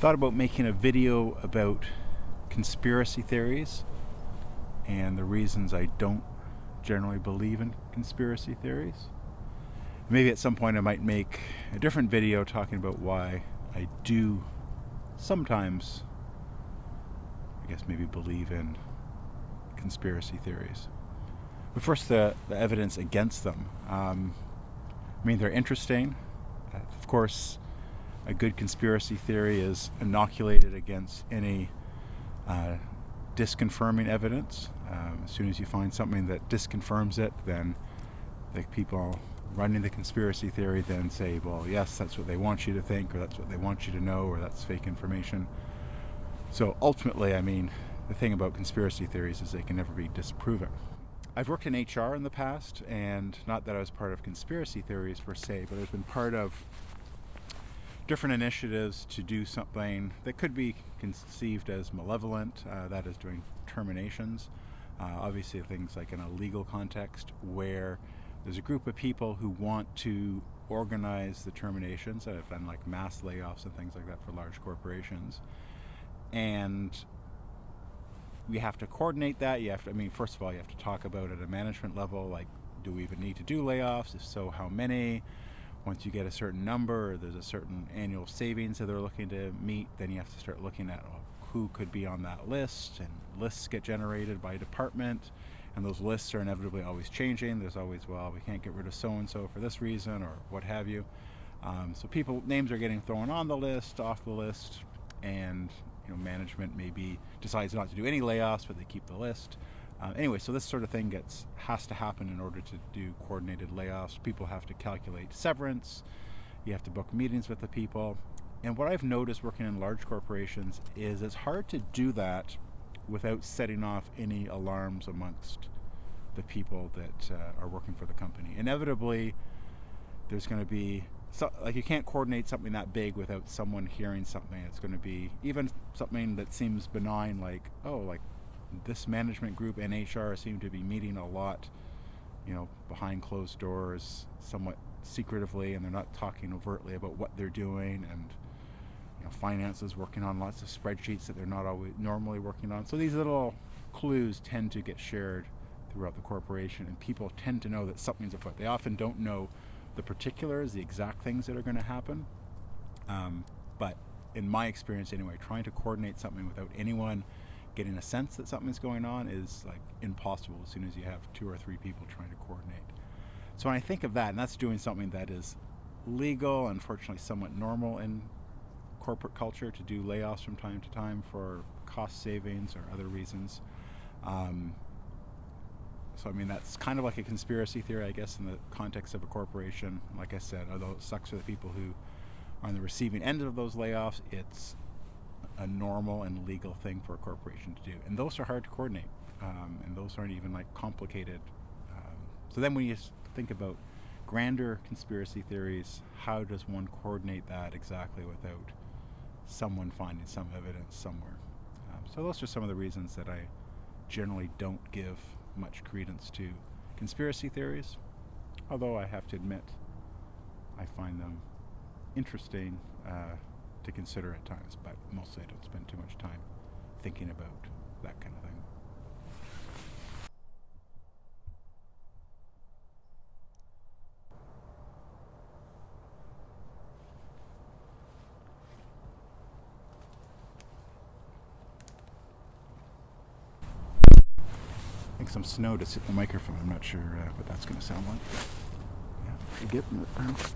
thought about making a video about conspiracy theories and the reasons I don't generally believe in conspiracy theories. Maybe at some point I might make a different video talking about why I do sometimes, I guess maybe believe in conspiracy theories. But first, the evidence against them. They're interesting. Of course, a good conspiracy theory is inoculated against any disconfirming evidence. As soon as you find something that disconfirms it, then the people running the conspiracy theory then say, well, yes, that's what they want you to think, or that's what they want you to know, or that's fake information. So ultimately, the thing about conspiracy theories is they can never be disproven. I've worked in HR in the past, and not that I was part of conspiracy theories per se, but I've been part of different initiatives to do something that could be conceived as malevolent, that is doing terminations. Obviously things like in a legal context where there's a group of people who want to organize the terminations. I've done like mass layoffs and things like that for large corporations. And we have to coordinate that. First of all, you have to talk about at a management level, like, do we even need to do layoffs? If so, how many? Once you get a certain number, or there's a certain annual savings that they're looking to meet, then you have to start looking at who could be on that list, and lists get generated by department, and those lists are inevitably always changing. There's always, well, we can't get rid of so-and-so for this reason, or what have you. So names are getting thrown on the list, off the list, and management maybe decides not to do any layoffs, but they keep the list. So this sort of thing has to happen in order to do coordinated layoffs. People have to calculate severance. You have to book meetings with the people. And what I've noticed working in large corporations is it's hard to do that without setting off any alarms amongst the people that are working for the company. Inevitably, there's going to be you can't coordinate something that big without someone hearing something. It's going to be even something that seems benign, like this management group and HR seem to be meeting a lot, behind closed doors, somewhat secretively, and they're not talking overtly about what they're doing. And finance is working on lots of spreadsheets that they're not always normally working on. So these little clues tend to get shared throughout the corporation, and people tend to know that something's afoot. They often don't know the particulars, the exact things that are going to happen. But in my experience anyway, trying to coordinate something without anyone getting a sense that something's going on is like impossible as soon as you have 2 or 3 people trying to coordinate. So when I think of that, and that's doing something that is legal, unfortunately somewhat normal in corporate culture, to do layoffs from time to time for cost savings or other reasons. That's kind of like a conspiracy theory, I guess, in the context of a corporation. Like I said, although it sucks for the people who are on the receiving end of those layoffs, it's a normal and legal thing for a corporation to do. And those are hard to coordinate, and those aren't even complicated. So then when you think about grander conspiracy theories, how does one coordinate that exactly without someone finding some evidence somewhere? So those are some of the reasons that I generally don't give much credence to conspiracy theories, although I have to admit I find them interesting to consider at times, but mostly I don't spend too much time thinking about that kind of thing. I think some snow to hit the microphone. I'm not sure what that's going to sound like. Yeah, forget it.